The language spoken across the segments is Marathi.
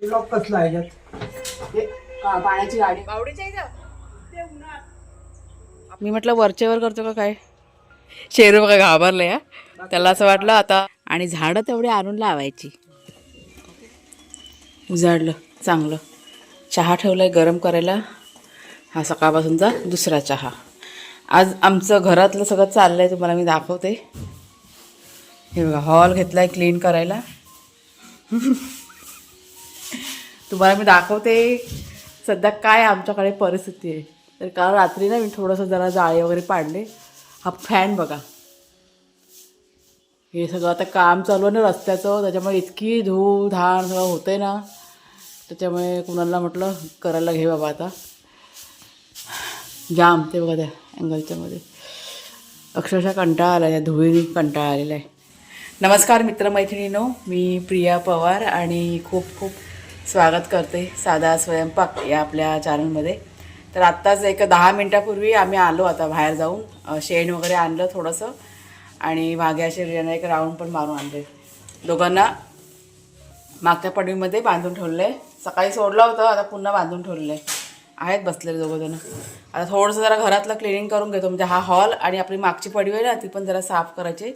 लॉक कसला आहे याच्यात? पाण्याची गाडी बावडीच्या इथं मी म्हटलं वरचेवर करतो का काय. शेरू बघा घाबरलं या, त्याला असं वाटलं आता. आणि झाडं तेवढी आणून लावायची. उजाडलं चांगलं. चहा ठेवलाय गरम करायला. हा सकाळपासूनचा दुसरा चहा. आज आमचं घरातलं सगळं चाललंय, तुम्हाला मी दाखवते. हे बघा हॉल घेतलाय क्लीन करायला. तुम्हाला मी दाखवते सध्या काय आमच्याकडे परिस्थिती आहे. तर काल रात्री ना मी थोडंसं जरा जाळे वगैरे पाडले. हा फॅन बघा, हे सगळं आता काम चालू आहे ना रस्त्याचं, त्याच्यामुळे इतकी धूळ धाण सगळं होते ना, त्याच्यामुळे कुणाला म्हटलं करायला घे बाबा आता. जाम ते बघा त्या अँगलच्यामध्ये अक्षरशः कंटाळा आला, या धुळीने कंटाळा आलेला आहे. नमस्कार मित्रमैत्रिणींनो, मी प्रिया पवार आणि खूप खूप स्वागत करते साधा स्वयंपाक या आपल्या चॅनलमध्ये. तर आत्ताच एक 10 मिनटापूर्वी आम्ही आलो आता बाहेर जाऊन. शेण वगैरे आणलं थोडंसं आणि वाघ्या शरीराने एक राऊंड पण मारून आणले. दोघांना मागच्या पडवीमध्ये बांधून ठेवलं आहे. सकाळी सोडलं होतं, आता पुन्हा बांधून ठेवलेलं आहे. आहेत बसलेले दोघंजणं. आता थोडंसं जरा घरातलं क्लिनिंग करून घेतो. म्हणजे हा हॉल आणि आपली मागची पडवी आहे ना, ती पण जरा साफ करायची.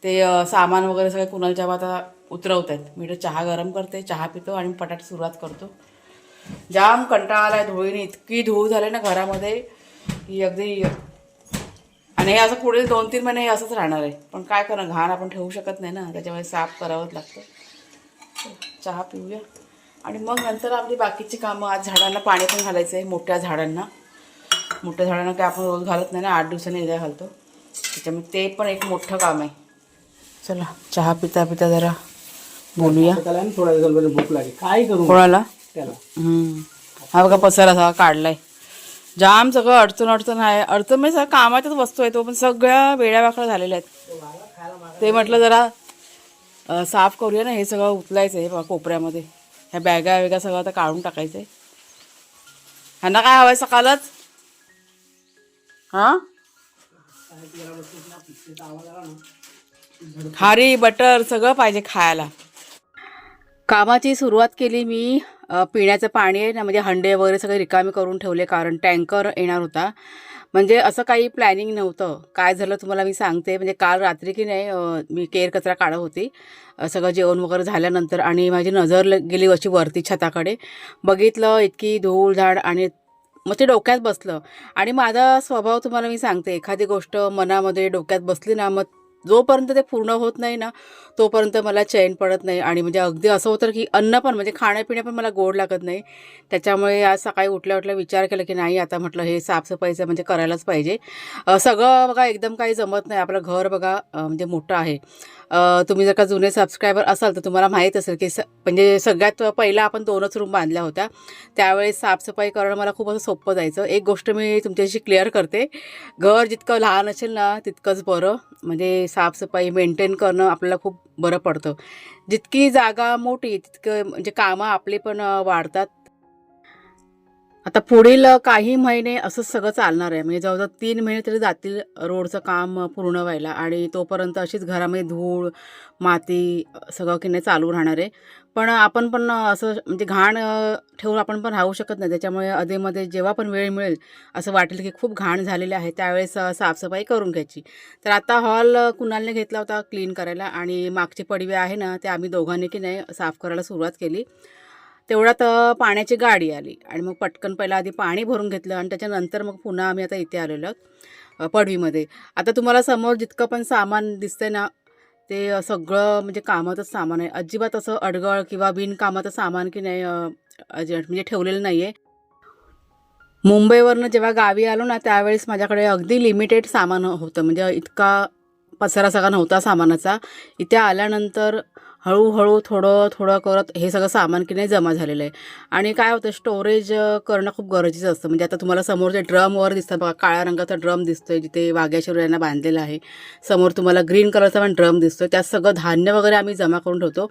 ते सामान वगैरे सगळे कुणालच्या आता उतरवत आहेत. मी तर चहा गरम करते, चहा पितो आणि पटाट सुरुवात करतो. जाम कंटाळा आला आहे धुळीने, इतकी धूळ झाली ना घरामध्ये की अगदी. आणि हे असं पुढे 2-3 महिने हे असंच राहणार आहे. पण काय करणं, घाण आपण ठेवू शकत नाही ना, त्याच्यामुळे साफ करावंच लागतं. चहा पिऊया आणि मग नंतर आपली बाकीची कामं. आज झाडांना पाणी पण घालायचं आहे. मोठ्या झाडांना काय आपण रोज घालत नाही ना, 8 दिवसांनी एकदा घालतो. त्याच्यामुळे ते पण एक मोठं काम आहे. चला चहा पिता पिता जरा बोलूया. थोड्या दिवसांमध्ये भूक लागली, काय करू कोणाला त्याला. हा बघा पसारा सगळा काढलाय. जाम सगळं अडचण आहे. अडचण म्हणजे सगळं कामाच्याच वस्तू आहे तो, पण सगळ्या वेड्या वाकड्या झालेल्या आहेत. ते म्हटलं जरा साफ करूया ना. हे सगळं उचलायचं आहे बघा कोपऱ्यामध्ये. ह्या बॅगा वेगा सगळं आता काढून टाकायचं आहे. ह्यांना काय हवं आहे सकाळच? हां खारी बटर सगळं पाहिजे खायला. कामाची सुरुवात केली मी. पिण्याचं पाणी आहे ना, म्हणजे हंडे वगैरे सगळे रिकामे करून ठेवले, कारण टँकर येणार होता. म्हणजे असं काही प्लॅनिंग नव्हतं. काय झालं तुम्हाला मी सांगते. म्हणजे काल रात्री की नाही मी केर कचरा काढत होती सगळं जेवण वगैरे झाल्यानंतर, आणि माझी नजर गेली अशी वरती छताकडे. बघितलं इतकी धूळ झाड आणि मग ते डोक्यात बसलं. आणि माझा स्वभाव तुम्हाला मी सांगते, एखादी गोष्ट मनामध्ये डोक्यात बसली ना, मग जोपर्यंत ते पूर्ण होत नाही ना तोपर्यंत मला चैन पडत नाही. आणि म्हणजे अगदी असं होतं की अन्न पण म्हणजे खाण्यापिण्या पण मला गोड लागत नाही. त्याच्यामुळे आज सकाळी उठल्या विचार केला की नाही आता म्हटलं हे साफसफाईचं म्हणजे करायलाच पाहिजे. सगळं बघा एकदम काही जमत नाही. आपलं घर बघा म्हणजे मोठं आहे. तुम्ही जर का जुने सबस्क्रायबर असाल तर तुम्हाला माहीत असेल की म्हणजे सगळ्यात पहिला आपण 2च रूम बांधल्या होत्या. त्यावेळेस साफसफाई करणं मला खूप असं सोपं जायचं. एक गोष्ट मी तुमच्याशी क्लिअर करते, घर जितकं लहान असेल ना तितकंच बरं. म्हणजे साफसफाई मेंटेन करणं आपल्याला खूप बरं पडतं. जितकी जागा मोठी तितकं म्हणजे कामं आपले पण वाढतात. आता पुढील काही महिने असंच सगळं चालणार आहे. म्हणजे जवळजवळ 3 महिने तरी जातील रोडचं काम पूर्ण व्हायला. आणि तोपर्यंत अशीच घरामध्ये धूळ माती सगळं की नाही चालू राहणार आहे. पण आपण पण असं म्हणजे घाण ठेवून आपण पण राहू शकत नाही. त्याच्यामुळे अधेमध्ये जेव्हा पण वेळ मिळेल असं वाटेल की खूप घाण झालेली आहे त्यावेळेस साफसफाई करून घ्यायची. तर आता हॉल कुणालने घेतला होता क्लीन करायला, आणि मागची पडवी आहे ना ते आम्ही दोघांनी की नाही साफ करायला सुरुवात केली. तेवढ्यात पाण्याची गाडी आली आणि मग पटकन पहिला आधी पाणी भरून घेतलं आणि त्याच्यानंतर मग पुन्हा आम्ही आता इथे आलेलो आहोत पडवीमध्ये. आता तुम्हाला समोर जितकं पण सामान दिसतंय ना ते सगळं म्हणजे कामातच सामान आहे. अजिबात असं अडगळ किंवा बिनकामाचं सामान की नाही म्हणजे ठेवलेलं नाही आहे. मुंबईवरनं जेव्हा गावी आलो ना त्यावेळेस माझ्याकडे अगदी लिमिटेड सामान होतं. म्हणजे इतका पसारा सगळा नव्हता सामानाचा. इथे आल्यानंतर हळूहळू थोडं थोडं करत हे सगळं सामान की नाही जमा झालेलं आहे. आणि काय होतं स्टोरेज करणं खूप गरजेचं असतं. म्हणजे आता तुम्हाला समोर जे ड्रमवर दिसतं बघा, काळ्या रंगाचा ड्रम दिसतोय जिथे वाघ्याशेर यांना बांधलेला आहे. समोर तुम्हाला ग्रीन कलरचा पण ड्रम दिसतोय, त्यात सगळं धान्य वगैरे आम्ही जमा करून ठेवतो.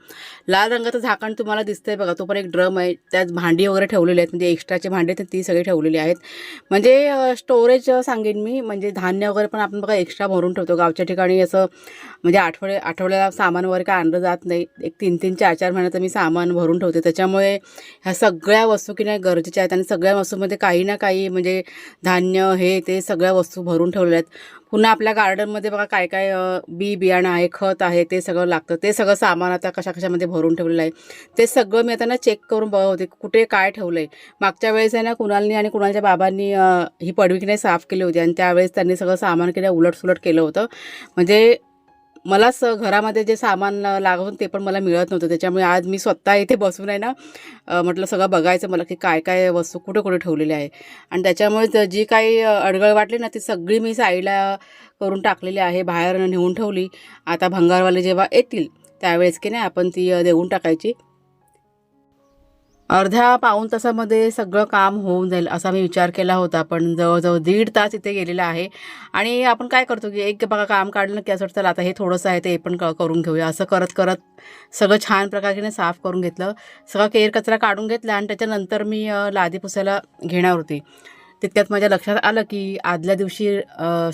लाल रंगाचं झाकण तुम्हाला दिसतंय बघा, तो पण एक ड्रम आहे. त्यात भांडी वगैरे ठेवलेली आहेत, म्हणजे एक्स्ट्राचे भांडे तर ती सगळी ठेवलेली आहेत. म्हणजे स्टोरेज सांगेन मी. म्हणजे धान्य वगैरे पण आपण बघा एक्स्ट्रा भरून ठेवतो. गावच्या ठिकाणी असं म्हणजे आठवड्याला सामान वगैरे काय आणलं जात नाही. नाही, एक 3-3, 4-4 महिन्याचं मी सामान भरून ठेवते. त्याच्यामुळे ह्या सगळ्या वस्तू की नाही गरजेच्या आहेत आणि सगळ्या वस्तूमध्ये काही ना काही म्हणजे धान्य हे ते सगळ्या वस्तू भरून ठेवलेल्या आहेत. पुन्हा आपल्या गार्डनमध्ये बघा काय काय बियाणं आहे, खत आहे, ते सगळं लागतं. ते सगळं सामान आता कशामध्ये भरून ठेवलेलं आहे. ते सगळं मी आता ना चेक करून बघत होते कुठे काय ठेवलं आहे. मागच्या वेळेस आहे ना कुणालनी आणि कुणालच्या बाबांनी ही पडवी की नाही साफ केली होती आणि त्यावेळेस त्यांनी सगळं सामान की नाही उलटसुलट केलं होतं. म्हणजे मला घरामध्ये जे सामान लागून ते पण मला मिळत नव्हतं. त्याच्यामुळे आज मी स्वतः इथे बसून आहे ना म्हटलं सगळं बघायचं मला की काय काय वस्तू कुठे कुठे ठेवलेली आहे. आणि त्याच्यामुळे जी काही अडगळ वाटली ना ती सगळी मी साईडला करून टाकलेली आहे, बाहेर नेऊन ठेवली. आता भंगारवाले जेव्हा येतील त्यावेळेस की नाही आपण ती देऊन टाकायची. अर्ध्या पाऊण तासामध्ये सगळं काम होऊन जाईल असा मी विचार केला होता, पण जवळजवळ 1.5 तास इथे गेलेला आहे. आणि आपण काय करतो की एक बघा काम काढलं की असं वाटतं आता हे थोडंसं आहे ते पण करून घेऊया. असं करत करत सगळं छान प्रकारे साफ करून घेतलं, सगळा केर कचरा काढून घेतला आणि त्याच्यानंतर मी लादी पुसायला घेणार होती. तितक्यात माझ्या लक्षात आलं की आदल्या दिवशी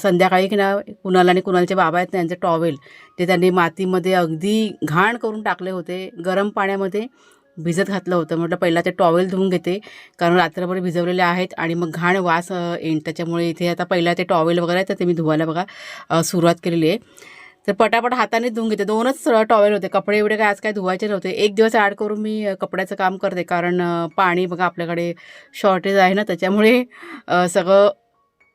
संध्याकाळी की ना कुणाल आणि कुणालचे बाबा आहेत त्यांचे टॉवेल ते त्यांनी मातीमध्ये अगदी घाण करून टाकले होते, गरम पाण्यामध्ये भिजत घातलं होतं. म्हटलं पहिला ते टॉवेल धुवून घेते कारण रात्रभर भिजवलेले आहेत आणि मग घाण वास येईल. त्याच्यामुळे इथे आता पहिला ते टॉवेल वगैरे आहे तर ते मी धुवायला बघा सुरुवात केलेली आहे. तर पटापट हाताने धुवून घेते. 2च टॉवेल होते, कपडे एवढे काय आज काय धुवायचे नव्हते. एक दिवस ॲड करून मी कपड्याचं काम करते कारण पाणी बघा आपल्याकडे शॉर्टेज आहे ना, त्याच्यामुळे सगळं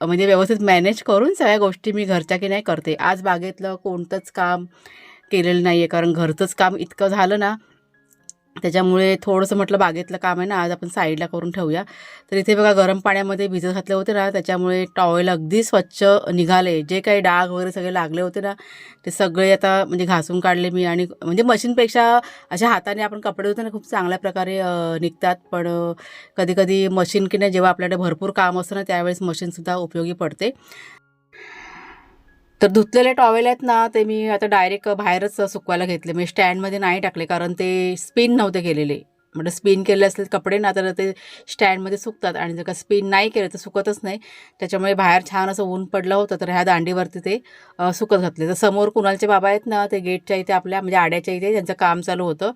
म्हणजे व्यवस्थित मॅनेज करून सगळ्या गोष्टी मी घरच्या की नाही करते. आज बागेतलं कोणतंच काम केलेलं नाही आहे कारण घरचंच काम इतकं झालं ना, त्याच्यामुळे थोडंसं म्हटलं बागेतलं काम आहे ना आज आपण साईडला करून ठेवूया. तर इथे बघा गरम पाण्यामध्ये भिजत घातले होते ना, त्याच्यामुळे टॉवेल अगदी स्वच्छ निघाले. जे काही डाग वगैरे सगळे लागले होते ना ते सगळे आता म्हणजे घासून काढले मी. आणि म्हणजे मशीनपेक्षा अशा हाताने आपण कपडे धुतो ना खूप चांगल्या प्रकारे निघतात. पण कधी कधी मशीन की नाही जेव्हा आपल्याकडे भरपूर काम असतं ना त्यावेळेस मशीनसुद्धा उपयोगी पडते. तर धुतलेले टॉवेल आहेत ना ते मी आता डायरेक्ट बाहेरच सुकवायला घेतले. मी स्टँडमध्ये नाही टाकले कारण ते स्पिन नव्हते केलेले. म्हणजे स्पिन केले असले कपडे ना तर ते स्टँडमध्ये सुकतात आणि जर का स्पिन नाही केलं तर सुकतच नाही. त्याच्यामुळे बाहेर छान असं ऊन पडलं होतं तर ह्या दांडीवरती ते सुकत घातले. तर समोर कुणालचे बाबा आहेत ना ते गेटच्या इथे आपल्या म्हणजे आड्याच्या इथे त्यांचं काम चालू होतं.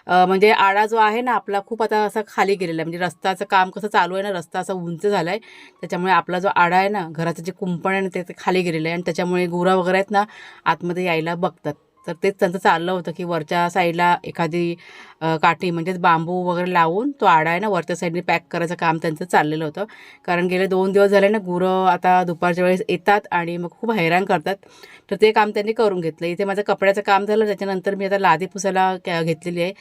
म्हणजे आडा जो आहे ना आपला खूप आता असा खाली गेलेला आहे. म्हणजे रस्त्याचं काम कसं चालू आहे ना, रस्ता असा उंच झाला आहे त्याच्यामुळे आपला जो आडा आहे ना घराचं जे कुंपण आहे ना ते खाली गेलेलं आहे आणि त्याच्यामुळे गुरं वगैरे आहेत ना आतमध्ये यायला बघतात. तर तेच त्यांचं चाललं होतं की वरच्या साईडला एखादी काठी म्हणजेच बांबू वगैरे लावून तो आडा आहे ना वरच्या साईडने पॅक करायचं काम त्यांचं चाललेलं होतं. कारण गेले 2 दिवस झाले ना गुरं आता दुपारच्या वेळेस येतात आणि मग खूप हैराण करतात. तर ते काम त्यांनी करून घेतलं. इथे माझं कपड्याचं काम झालं त्याच्यानंतर मी आता लादी पुसायला घेतलेली आहे.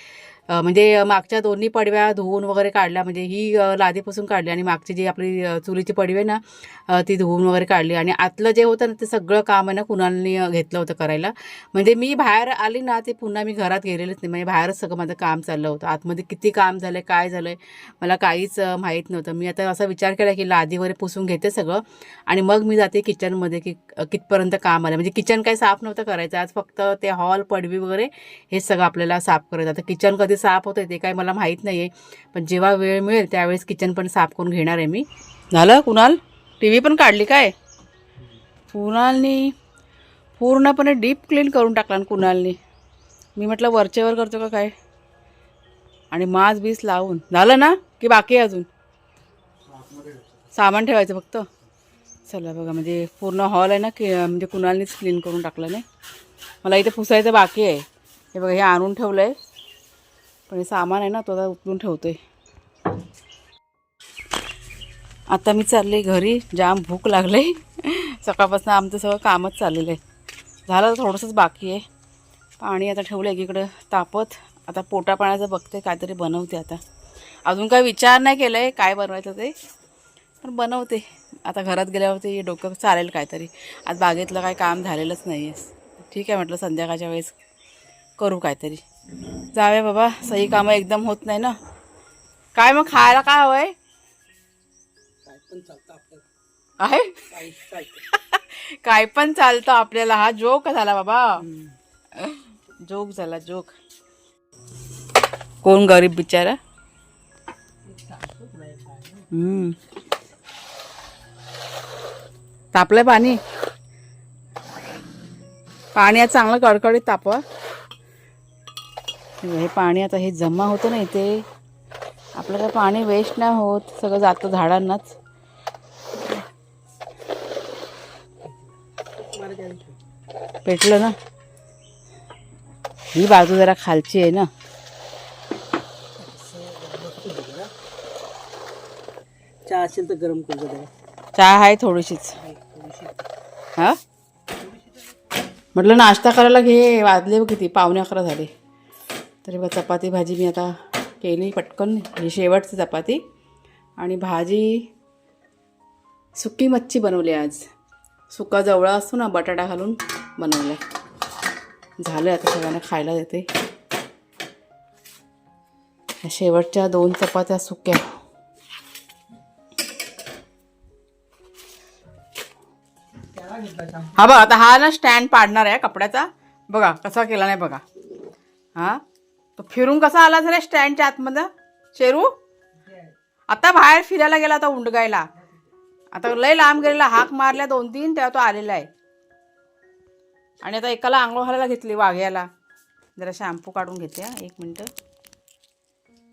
म्हणजे मागच्या दोन्ही पडव्या धुवून वगैरे काढल्या. म्हणजे ही लादी पुसून काढली आणि मागची जी आपली चुलीची पडवी आहे ना ती धुवून वगैरे काढली. आणि आतलं जे होतं ना ते सगळं काम आहे ना कुणालनी घेतलं होतं करायला. म्हणजे मी बाहेर आली ना ते पुन्हा मी घरात गेलेलेच नाही. म्हणजे बाहेरच सगळं माझं काम चाललं होतं. आतमध्ये किती काम झालं आहे काय झालं आहे मला काहीच माहीत नव्हतं. मी आता असा विचार केला की लादी वगैरे पुसून घेते सगळं आणि मग मी जाते किचनमध्ये की कितपर्यंत काम आलं. म्हणजे किचन काही साफ नव्हतं करायचं आज, फक्त ते हॉल पडवी वगैरे हे सगळं आपल्याला साफ करायचं. आता किचन कधी साफ होतं ते काही मला माहीत नाही आहे, पण जेव्हा वेळ मिळेल त्यावेळेस किचन पण साफ करून घेणार आहे मी. झालं कुणाल? टी व्ही पण काढली काय? कुणालनी पूर्णपणे डीप क्लीन करून टाकला ना कुणालनी. मी म्हटलं वरचेवर करतो का काय, आणि मास बीस लावून झालं ना की बाकी आहे अजून सामान ठेवायचं फक्त. चला बघा म्हणजे पूर्ण हॉल आहे ना की म्हणजे कुणालनीच क्लीन करून टाकलं नाही. मला इथे पुसायचं बाकी आहे. हे बघा हे आणून ठेवलं आहे पण हे सामान आहे ना तो आता उचलून ठेवतो आहे. आता मी चालले घरी, जाम भूक लागले. सकाळपासून आमचं सगळं कामच चाललेलं आहे. झालं थोडंसंच बाकी आहे. पाणी आता ठेवलं एकीकडं तापत. आता पोटा पाण्याचं बघते काहीतरी बनवते. आता अजून काय विचार नाही केलं आहे काय बनवायचं ते, पण बनवते. आता घरात गेल्यावरती डोकं चालेल काहीतरी. आज बागेतलं काही काम झालेलंच नाही आहे. ठीक आहे म्हटलं संध्याकाळच्या वेळेस करू काहीतरी. जाऊया बाबा, सही कामं एकदम होत नाही ना. काय मग खायला काय हवं आहे? काय पण चालतं आपल्याला. हा जोक झाला बाबा, जोक झाला जोक. कोण गरीब बिचारा. तापलंय पाणी. पाणी आज चांगलं कडकडीत तापवा. हे पाणी आता हे जमा होतं ना इथे, आपलं काय पाणी वेस्ट नाही होत, सगळं जातं झाडांनाच. पेटलं ना. ही बाजू जरा खालची आहे ना. चहा असेल तर गरम करू जरा. चहा आहे थोडीशीच. हा म्हटलं नाश्ता करायला घे, वाजले किती, 11:15 झाले. तरी बघ चपाती भाजी मी आता केली पटकन. ही शेवटची चपाती आणि भाजी सुकी मच्छी बनवली आज. सुका जवळा असतो ना, बटाटा घालून बनवला. झालं आता सगळ्यांना खायला देते. शेवटच्या 2 चपात्या सुक्या. हा बघा आता हा ना स्टँड पाडणार आहे कपड्याचा. बघा कसा केला नाही बघा. हा तो फिरून कसा आला झाला स्टँडच्या आतमध्ये. शेरू आता बाहेर फिरायला गेला, आता उंडगायला. आता लय लांब गेलेला, हाक मारल्या 2-3 तेव्हा तो आलेला आहे. आणि आता एकाला आंघोळ घालायला घेतली, वाघ्याला. जरा शॅम्पू काढून घेते. 1 मिनटं.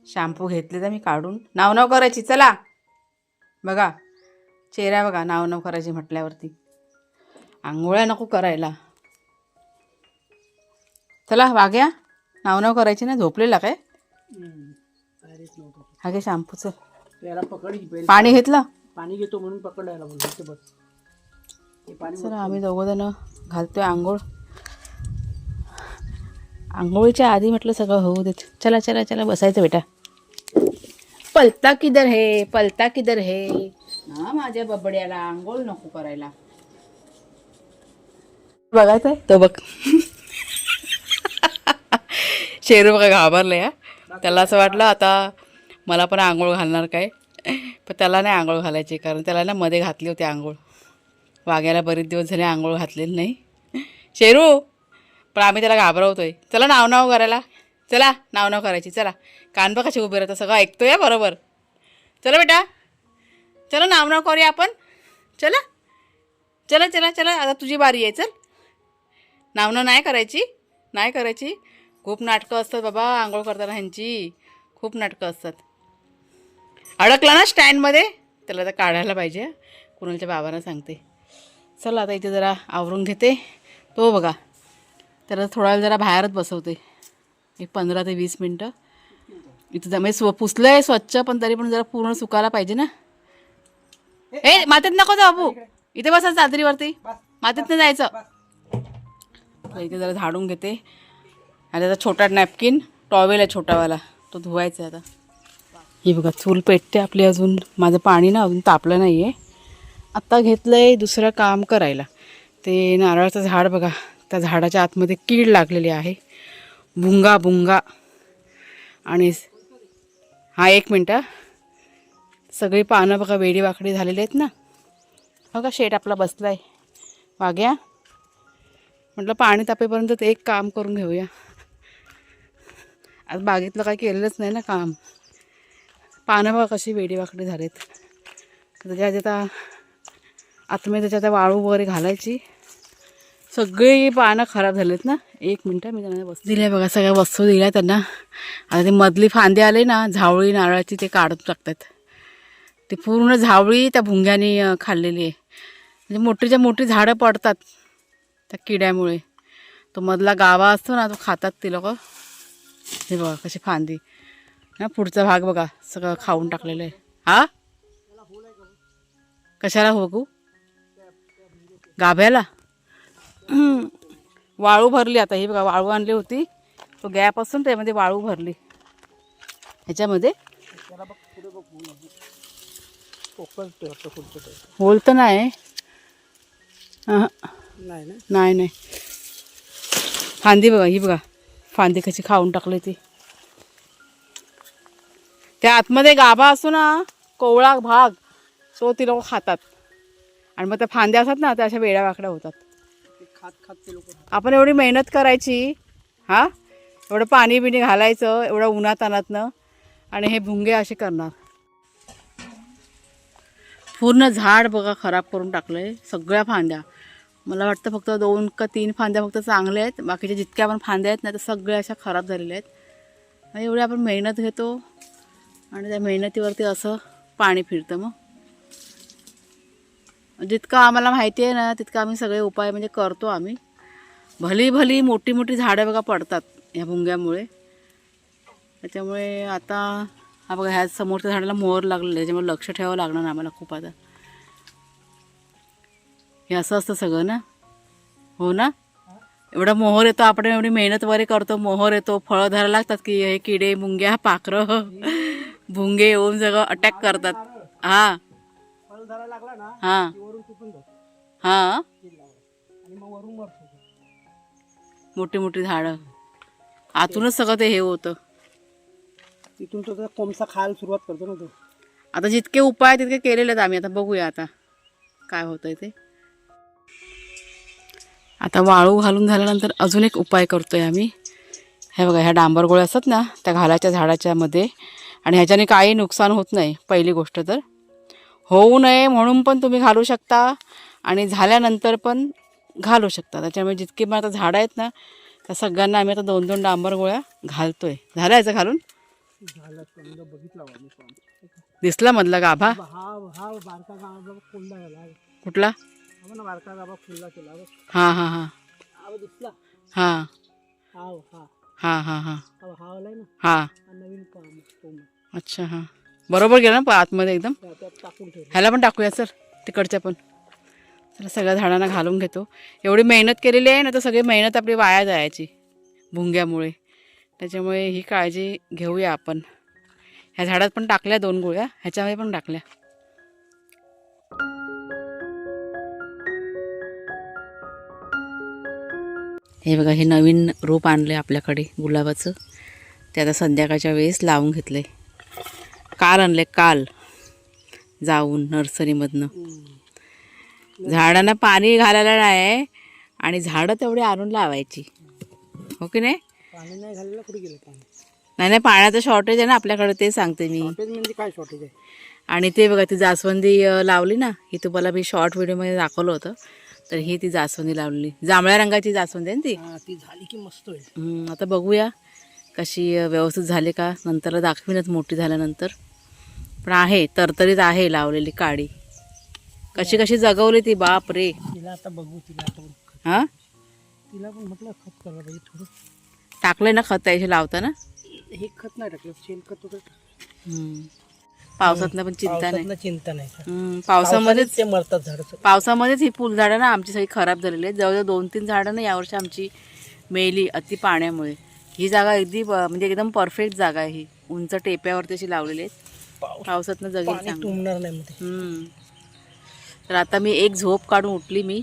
शॅम्पू घेतले तर मी काढून. नाव करायची. चला बघा चेहरा बघा, नाव करायची म्हटल्यावरती. आंघोळ्या नको करायला. चला वाघ्या, नाव करायची ना. झोपलेला काय. हा घे शॅम्पूचं. याला पकड. पाणी घेतलं. पाणी घेतो म्हणून पकडायला बोलतो बस. हे पाणी. चला आम्ही 2 जण घालतोय आंघोळ. आंघोळीच्या आधी म्हटलं सगळं होऊ देत. चला चला चला बसायचं बेटा. पलता किधर है, पलता किधर है. हा माझ्या बबड्याला आंघोळ नको करायला. बघायचंय तो बघ. शेरू बघा घाबरलं या. त्याला असं वाटलं आता मला पण आंघोळ घालणार काय, पण त्याला नाही आंघोळ घालायची, कारण त्याला ना मध्ये घातली होती आंघोळ. वाघ्याला बरेच दिवस झाले आंघोळ घातलेली नाही. शेरू पण आम्ही त्याला घाबरवतोय. चला नाव करायला. चला नाव करायची. चला कान बघ कशी उभे राहतं, सगळं ऐकतोय या बरोबर. चला बेटा चला नाव करूया आपण. चला चला चला चला आता तुझी बारी आहे. चल नाव नाही करायची, नाही करायची. खूप नाटकं असतात बाबा आंघोळ करताना ह्यांची, खूप नाटकं असतात. अडकला ना स्टँडमध्ये, त्याला तर काढायला पाहिजे. कुणालच्या बाबांना सांगते. चला आता इथे जरा आवरून घेते. तो बघा त्याला थोडा वेळ जरा बाहेरच बसवते. 15 ते 20 मिनटं. इथं जमे पुसलंय स्वच्छ, पण तरी पण जरा पूर्ण सुकायला पाहिजे ना. ए मातीत नको जाऊ बाबू, इथे बसा चादरीवरती, मातीत नाही जायचं. इथे जरा झाडून घेते. आणि आता छोटा नॅपकिन टॉवेल आहे छोटावाला, तो धुवायचा आहे आता. ही बघा चूल पेटते आपली. अजून माझं पाणी ना अजून तापलं नाही आहे. आत्ता घेतलं आहे दुसरं काम करायला. ते नारळाचं झाड बघा, त्या झाडाच्या आतमध्ये कीड लागलेली आहे. भुंगा. आणि हा 1 मिनटं. सगळी पानं बघा वेडी वाकडी झालेली आहेत ना. बघा शेट आपला बसला आहे. वाघ्या म्हटलं पाणी तापेपर्यंत ते एक काम करून घेऊया. आज बागेतलं काही केलेलंच नाही ना काम. पानं बघा कशी वेडी वाकडी झालेत. त्याच्या आता आतमध्ये त्याच्यात वाळू वगैरे घालायची. सगळी पानं खराब झालेत ना. 1 मिनटं मी त्यांना वस्तू दिल्या बघा, सगळ्या वस्तू दिल्या त्यांना. आता ते मधली फांदे आले ना झावळी नारळाची, ते काढत टाकतात. ते पूर्ण झावळी त्या भुंग्याने खाल्लेली आहे. म्हणजे मोठीच्या मोठी झाडं पडतात त्या किड्यामुळे. तो मधला गावा असतो ना, तो खातात ते लोक. हे बघा कशी फांदी हा. पुढचा भाग बघा सगळं खाऊन टाकलेलं आहे. हा कशाला हो बघू, गाभ्याला. वाळू भरली आता. ही बघा वाळू आणली होती, तो गॅप असून त्यामध्ये वाळू भरली ह्याच्यामध्ये. होल तर नाही. नाही फांदी बघा, ही बघा फांदी कशी खाऊन टाकली ती. त्या आतमध्ये गाभा असतो ना कोवळा भाग, तो ती लोक खातात. आणि मग त्या फांद्या असतात ना त्या अशा वेड्या वाकड्या होतात. खात ते लोक. आपण एवढी मेहनत करायची हा, एवढं पाणी बिणी घालायचं एवढं उन्हात अनातनं, आणि हे भुंगे असे करणार. पूर्ण झाड बघा खराब करून टाकलंय. सगळ्या फांद्या, मला वाटतं फक्त 2 का 3 फांद्या फक्त चांगल्या आहेत. बाकीच्या जितक्या पण फांद्या आहेत ना त्या सगळ्या अशा खराब झालेल्या आहेत. एवढी आपण मेहनत घेतो आणि त्या मेहनतीवरती असं पाणी फिरतं. मग जितकं आम्हाला माहिती आहे ना तितकं आम्ही सगळे उपाय म्हणजे करतो आम्ही. भली मोठी मोठी झाडं बघा पडतात ह्या भुंग्यामुळे. त्याच्यामुळे आता हा बघा ह्या समोरच्या झाडाला मोहर लागलेलं आहे, त्याच्यामुळे लक्ष ठेवावं लागणार आम्हाला खूप. आता हे असं असतं सगळं ना. हो ना, एवढा मोहर येतो, आपण एवढी मेहनत वगैरे करतो, मोहर येतो, फळं धरायला लागतात की हे किडे मुंग्या पाखरं भुंगे येऊन सगळं अटॅक करतात. हां फळ धरायला लागला ना हां की वरून तुटून जातो हां आणि मग वरून मरतो. मोठी मोठी झाडं आतूनच सगळं ते हे होतं. तिथून तो कोंबसा खायला सुरुवात करतो ना तो. आता जितके उपाय तितके केलेले आहेत आम्ही. आता बघूया आता काय होतंय ते. आता वाळू घालून झाल्यानंतर अजून एक उपाय करतोय आम्ही. हे बघा ह्या डांबर गोळ्या असतात ना त्या घालायच्या झाडाच्या मध्ये, आणि ह्याच्याने काही नुकसान होत नाही. पहिली गोष्ट तर होऊ नये म्हणून पण तुम्ही घालू शकता आणि झाल्यानंतर पण घालू शकता. त्याच्यामुळे जितके पण आता झाडं आहेत ना त्या सगळ्यांना आम्ही आता 2-2 डांबर गोळ्या घालतोय. झालं याचं घालून? झालं समजा बघितला मी पण. दिसला मधला गाभा? हा हा बारका गाभा फुलला गेला. कुठला? हा ना बारका गाभा फुलला केला. हां हां हां हा दिसला. हां हा हा हां हां हां हा आलाय ना. हां हा नवीन कोंब. अच्छा हां बरोबर गेलं ना आतमध्ये एकदम. त्यात टाकून ठेवलं. ह्याला पण टाकूया सर तिकडच्या पण. चला सगळ्या झाडांना घालून घेतो. एवढी मेहनत केलेली आहे ना तर सगळी मेहनत आपली वाया जायची भुंग्यामुळे. त्याच्यामुळे ही काळजी घेऊया आपण. ह्या झाडात पण टाकल्या 2 गोळ्या, ह्याच्यामध्ये पण टाकल्या. हे बघा हे नवीन रोप आणलं आपल्याकडे गुलाबाचं. ते आता संध्याकाळच्या वेळेस लावून घेतलं. काल आणले काल जाऊन नर्सरीमधनं. झाडांना पाणी घालायला नाही आणि झाडं तेवढी आणून लावायची. हो की नाही? पाणी नाही घालायला कुठे गेलं पाणी? नाही पाण्याचं शॉर्टेज आहे ना आपल्याकडे, ते सांगते मी. शॉर्टेज म्हणजे काय शॉर्टेज आहे? आणि ते बघा ती जास्वंदी लावली ना, ही तुम्हाला मी शॉर्ट व्हिडिओमध्ये दाखवलं होतं. तर ही ती जास्वंदी लावलेली जांभळ्या रंगाची जास्वंदी आहे ना ती. ती झाली की मस्त होईल. आता बघूया कशी व्यवस्थित झाली का, नंतर दाखवीनच मोठी झाल्यानंतर. पण आहे तरतरीत आहे लावलेली काडी. कशी कशी जगवली ती, बाप रे. तिला आता बघू. तिला आता हां तिला पण म्हटलं खत करायला पाहिजे थोडं. टाकलंय ना खत त्याशी लावताना? हे खत नाही टाकलं, शेणखत वगैरे. पावसातनं पण चिंता नाही. चिंता नाही. पावसामध्येच ते मरतात झाडं. पावसामध्येच ही फुलझाडं ना आमची सगळी खराब झालेली आहेत. जवळजवळ 2-3 झाडं ना यावर्षी आमची मेली अति पाण्यामुळे. ही जागा अगदी म्हणजे एकदम परफेक्ट जागा आहे ही. उंच टेप्यावरती अशी लावलेली आहेत. पावसातनं जगेल चांगलं. तुंबणार नाही मध्ये. तर आता मी एक झोप काढून उठली. मी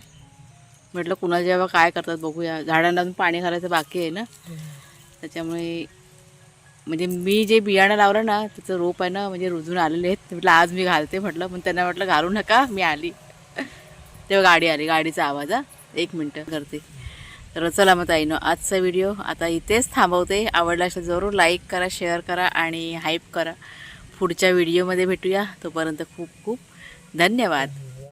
म्हटलं कुणाला जेव्हा काय करतात बघूया. झाडांना पाणी घालायचं बाकी आहे ना, त्याच्यामुळे म्हणजे मी जे बियाणं लावलं ना त्याचं रोप आहे ना म्हणजे रुजून आलेले आहेत. म्हटलं आज मी घालते म्हटलं. पण त्यांना म्हटलं घालू नका, मी आली तेव्हा गाडी आली. गाडीचा आवाज. 1 मिनटं करते. तर चला मग ताईनं आजचा व्हिडिओ आता इथेच थांबवते. आवडला असेल जरूर लाईक करा, शेअर करा आणि हाईप करा. पुढच्या व्हिडिओमध्ये भेटूया. तोपर्यंत खूप खूप धन्यवाद.